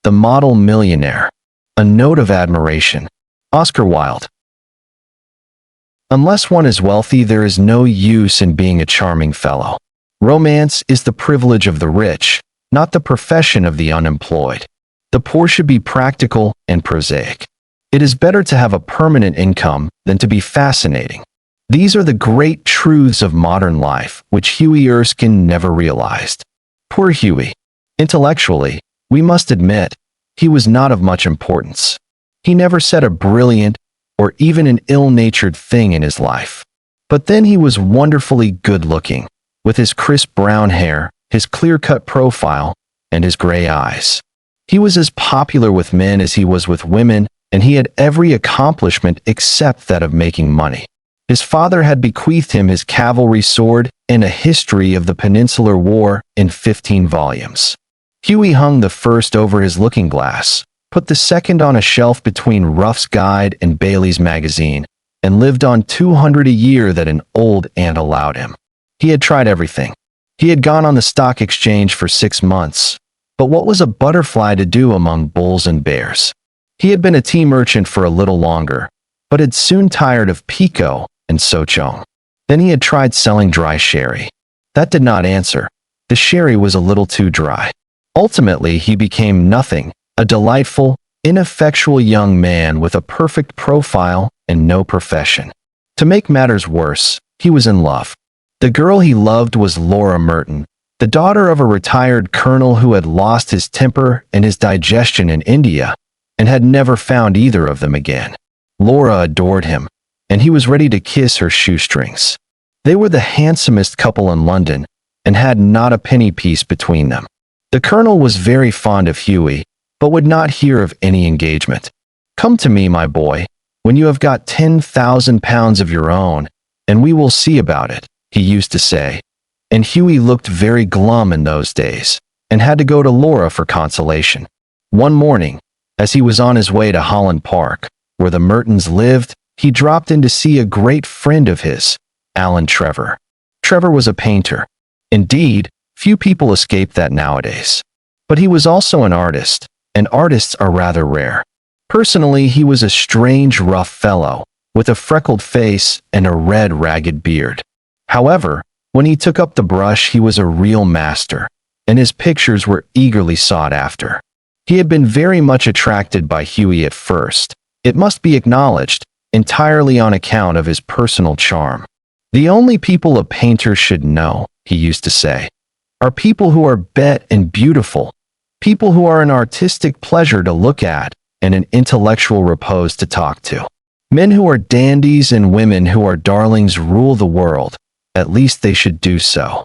The Model Millionaire. A Note of Admiration. Oscar Wilde. Unless one is wealthy, there is no use in being a charming fellow. Romance is the privilege of the rich, not the profession of the unemployed. The poor should be practical and prosaic. It is better to have a permanent income than to be fascinating. These are the great truths of modern life, which Hughie Erskine never realized. Poor Hughie. Intellectually, we must admit, he was not of much importance. He never said a brilliant or even an ill-natured thing in his life. But then he was wonderfully good-looking, with his crisp brown hair, his clear-cut profile, and his gray eyes. He was as popular with men as he was with women, and he had every accomplishment except that of making money. His father had bequeathed him his cavalry sword and a history of the Peninsular War in 15 volumes. Hughie hung the first over his looking-glass, put the second on a shelf between Ruff's Guide and Bailey's magazine, and lived on 200 a year that an old aunt allowed him. He had tried everything. He had gone on the stock exchange for 6 months, but what was a butterfly to do among bulls and bears? He had been a tea merchant for a little longer, but had soon tired of Pico and Sochong. Then he had tried selling dry sherry. That did not answer. The sherry was a little too dry. Ultimately, he became nothing, a delightful, ineffectual young man with a perfect profile and no profession. To make matters worse, he was in love. The girl he loved was Laura Merton, the daughter of a retired colonel who had lost his temper and his digestion in India, and had never found either of them again. Laura adored him, and he was ready to kiss her shoestrings. They were the handsomest couple in London, and had not a penny piece between them. The colonel was very fond of Hughie, but would not hear of any engagement. "Come to me, my boy, when you have got 10,000 pounds of your own, and we will see about it," he used to say. And Hughie looked very glum in those days, and had to go to Laura for consolation. One morning, as he was on his way to Holland Park, where the Mertons lived, he dropped in to see a great friend of his, Alan Trevor. Trevor was a painter. Indeed, few people escape that nowadays. But he was also an artist, and artists are rather rare. Personally, he was a strange, rough fellow, with a freckled face and a red, ragged beard. However, when he took up the brush, he was a real master, and his pictures were eagerly sought after. He had been very much attracted by Hughie at first, it must be acknowledged, entirely on account of his personal charm. "The only people a painter should know," he used to say, "are people who are bet and beautiful, people who are an artistic pleasure to look at and an intellectual repose to talk to. Men who are dandies and women who are darlings rule the world, at least they should do so."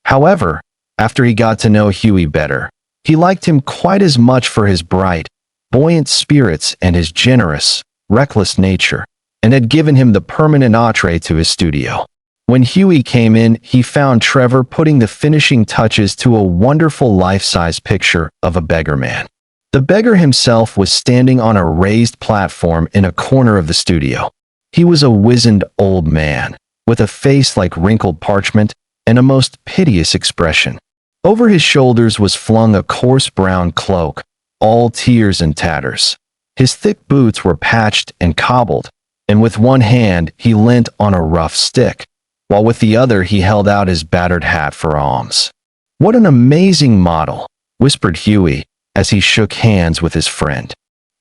However, after he got to know Hughie better, he liked him quite as much for his bright, buoyant spirits and his generous, reckless nature, and had given him the permanent entree to his studio. When Hughie came in, he found Trevor putting the finishing touches to a wonderful life-size picture of a beggar man. The beggar himself was standing on a raised platform in a corner of the studio. He was a wizened old man, with a face like wrinkled parchment and a most piteous expression. Over his shoulders was flung a coarse brown cloak, all tears and tatters. His thick boots were patched and cobbled, and with one hand he leant on a rough stick, while with the other he held out his battered hat for alms. "What an amazing model," whispered Hughie, as he shook hands with his friend.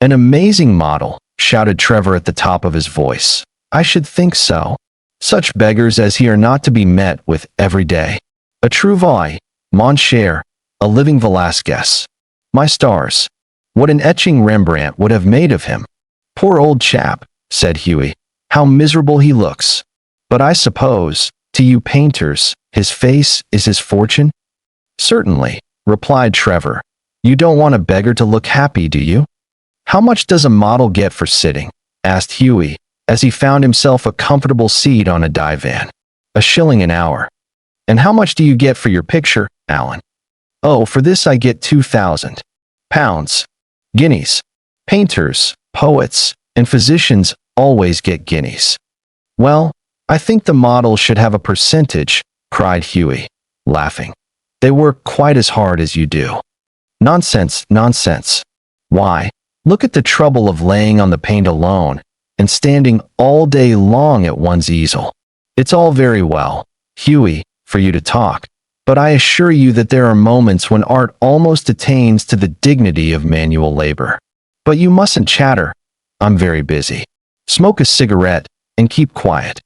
"An amazing model," shouted Trevor at the top of his voice. "I should think so. Such beggars as he are not to be met with every day. A true voy, mon cher, a living Velasquez. My stars, what an etching Rembrandt would have made of him." "Poor old chap," said Hughie. "How miserable he looks. But I suppose, to you painters, his face is his fortune?" "Certainly," replied Trevor. "You don't want a beggar to look happy, do you?" "How much does a model get for sitting?" asked Hughie, as he found himself a comfortable seat on a divan. "A shilling an hour." "And how much do you get for your picture, Alan?" "Oh, for this I get 2,000 pounds. Guineas. Painters, poets, and physicians always get guineas." "Well, I think the model should have a percentage," cried Hughie, laughing. "They work quite as hard as you do." "Nonsense, nonsense," Why, look at the trouble of laying on the paint alone and standing all day long at one's easel. It's all very well, Hughie, for you to talk, but I assure you that there are moments when art almost attains to the dignity of manual labor. But you mustn't chatter. I'm very busy. Smoke a cigarette and keep quiet."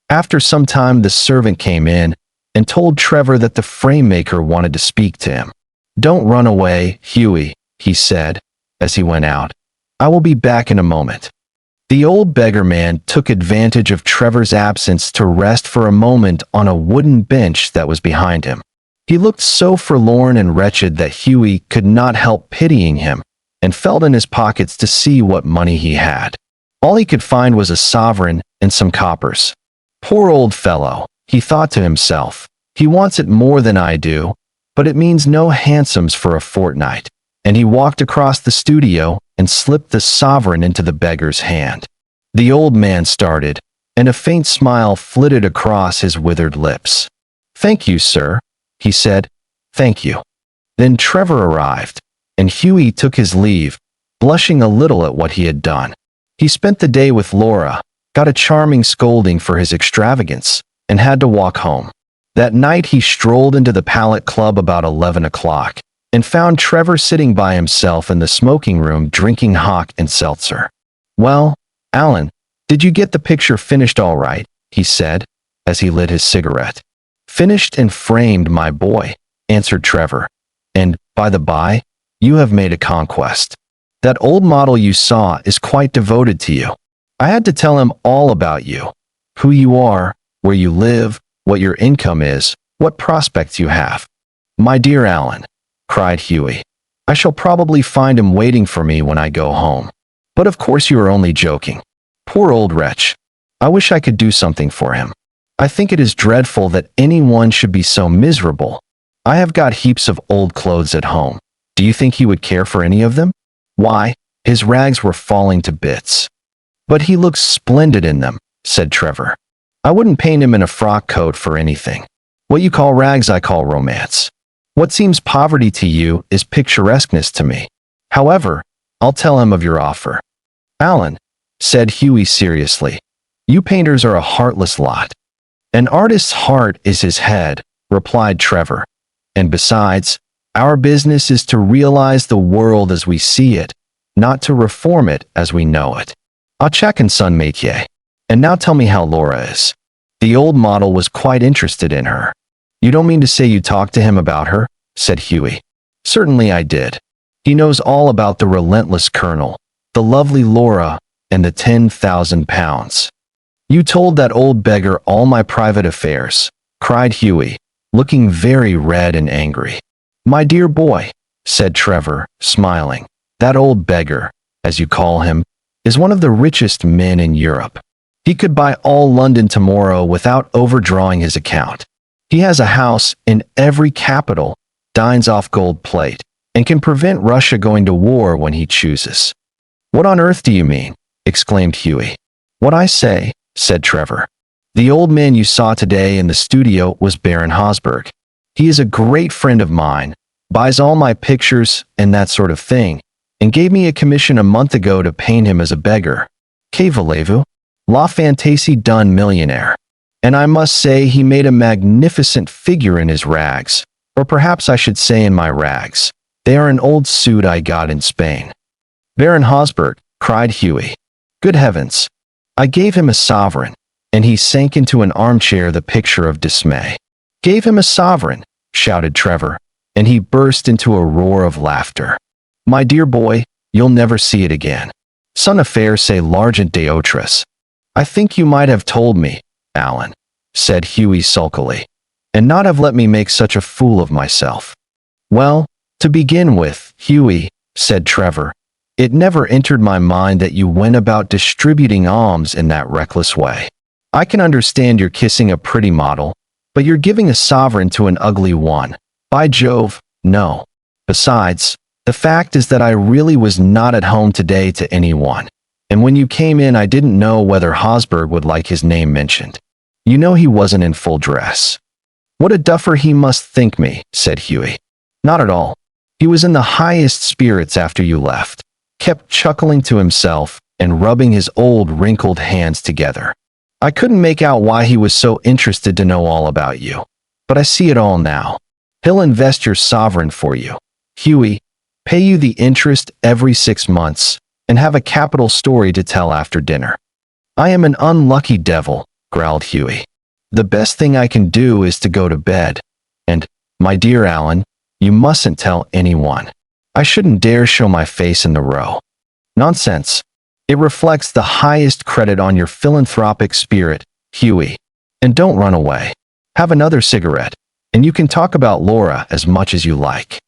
After some time, the servant came in and told Trevor that the frame maker wanted to speak to him. "Don't run away, Hughie," he said as he went out. "I will be back in a moment." The old beggar man took advantage of Trevor's absence to rest for a moment on a wooden bench that was behind him. He looked so forlorn and wretched that Hughie could not help pitying him and felt in his pockets to see what money he had. All he could find was a sovereign and some coppers. "Poor old fellow," he thought to himself. "He wants it more than I do, but it means no hansoms for a fortnight." And he walked across the studio and slipped the sovereign into the beggar's hand. The old man started, and a faint smile flitted across his withered lips. "Thank you, sir," he said. "Thank you." Then Trevor arrived, and Hughie took his leave, blushing a little at what he had done. He spent the day with Laura, got a charming scolding for his extravagance, and had to walk home. That night he strolled into the Palette Club about 11 o'clock, and found Trevor sitting by himself in the smoking room drinking hock and seltzer. "Well, Alan, did you get the picture finished all right?" he said, as he lit his cigarette. "Finished and framed, my boy," answered Trevor. "And, by the by, you have made a conquest. That old model you saw is quite devoted to you. I had to tell him all about you, who you are, where you live, what your income is, what prospects you have." "My dear Alan," cried Hughie, "I shall probably find him waiting for me when I go home. But of course you are only joking. Poor old wretch. I wish I could do something for him. I think it is dreadful that anyone should be so miserable. I have got heaps of old clothes at home. Do you think he would care for any of them? Why, his rags were falling to bits." "But he looks splendid in them," said Trevor. "I wouldn't paint him in a frock coat for anything. What you call rags I call romance. What seems poverty to you is picturesqueness to me. However, I'll tell him of your offer." "Alan," said Hughie seriously, "you painters are a heartless lot." "An artist's heart is his head," replied Trevor. "And besides, our business is to realize the world as we see it, not to reform it as we know it. Au chacun son métier. And now tell me how Laura is." The old model was quite interested in her. "You don't mean to say you talked to him about her?" said Hughie. "Certainly I did. He knows all about the relentless Colonel, the lovely Laura, and the 10,000 pounds. "You told that old beggar all my private affairs," cried Hughie, looking very red and angry. "My dear boy," said Trevor, smiling, "that old beggar, as you call him, is one of the richest men in Europe. He could buy all London tomorrow without overdrawing his account. He has a house in every capital, dines off gold plate, and can prevent Russia going to war when he chooses." "What on earth do you mean?" exclaimed Hughie. "What I say," said Trevor. "The old man you saw today in the studio was Baron Hosberg. He is a great friend of mine, buys all my pictures and that sort of thing, and gave me a commission a month ago to paint him as a beggar. Que voulez-vous? La fantaisie d'un millionaire. And I must say he made a magnificent figure in his rags, or perhaps I should say in my rags. They are an old suit I got in Spain." "Baron Hosberg," cried Hughie. "Good heavens. I gave him a sovereign," and he sank into an armchair the picture of dismay. "Gave him a sovereign," shouted Trevor, and he burst into a roar of laughter. "My dear boy, you'll never see it again. Son affaire c'est l'argent d'autres." "I think you might have told me, Alan," said Hughie sulkily, "and not have let me make such a fool of myself." "Well, to begin with, Hughie," said Trevor, "it never entered my mind that you went about distributing alms in that reckless way. I can understand you're kissing a pretty model, but you're giving a sovereign to an ugly one. By Jove, no. Besides, the fact is that I really was not at home today to anyone. And when you came in I didn't know whether Hosberg would like his name mentioned. You know he wasn't in full dress." "What a duffer he must think me," said Hughie. "Not at all. He was in the highest spirits after you left. kept chuckling to himself and rubbing his old wrinkled hands together. I couldn't make out why he was so interested to know all about you, but I see it all now. He'll invest your sovereign for you, Hughie, pay you the interest every 6 months, and have a capital story to tell after dinner. I am an unlucky devil, growled Hughie. The best thing I can do is to go to bed. And, my dear Alan, you mustn't tell anyone. I shouldn't dare show my face in the row. Nonsense. It reflects the highest credit on your philanthropic spirit, Hughie. And don't run away. Have another cigarette, and you can talk about Laura as much as you like.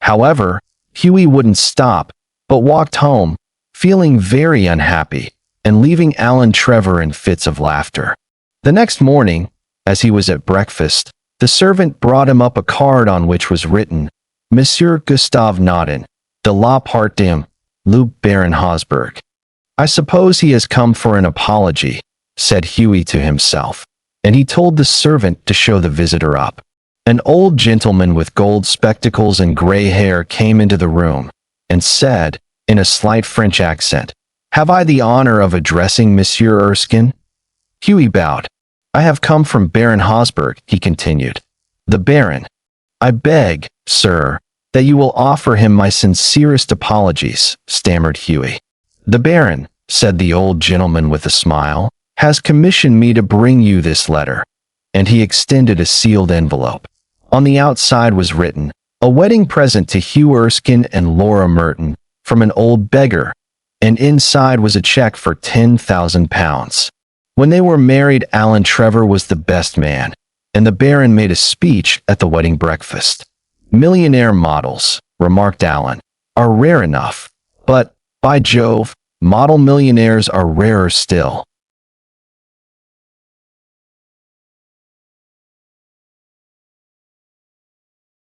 However, Hughie wouldn't stop, but walked home, feeling very unhappy, and leaving Alan Trevor in fits of laughter. The next morning, as he was at breakfast, the servant brought him up a card on which was written, Monsieur Gustave Naudin, de la part d'M. Le Baron Hosberg. I suppose he has come for an apology, said Hughie to himself, and he told the servant to show the visitor up. An old gentleman with gold spectacles and gray hair came into the room, and said, in a slight French accent, Have I the honor of addressing Monsieur Erskine? Hughie bowed. I have come from Baron Hosberg, he continued. The Baron. I beg, sir, that you will offer him my sincerest apologies, stammered Hughie. The Baron, said the old gentleman with a smile, has commissioned me to bring you this letter. And he extended a sealed envelope. On the outside was written, a wedding present to Hugh Erskine and Laura Merton, from an old beggar, and inside was a check for £10,000. When they were married, Alan Trevor was the best man, and the Baron made a speech at the wedding breakfast. Millionaire models, remarked Alan, are rare enough, but, by Jove, model millionaires are rarer still.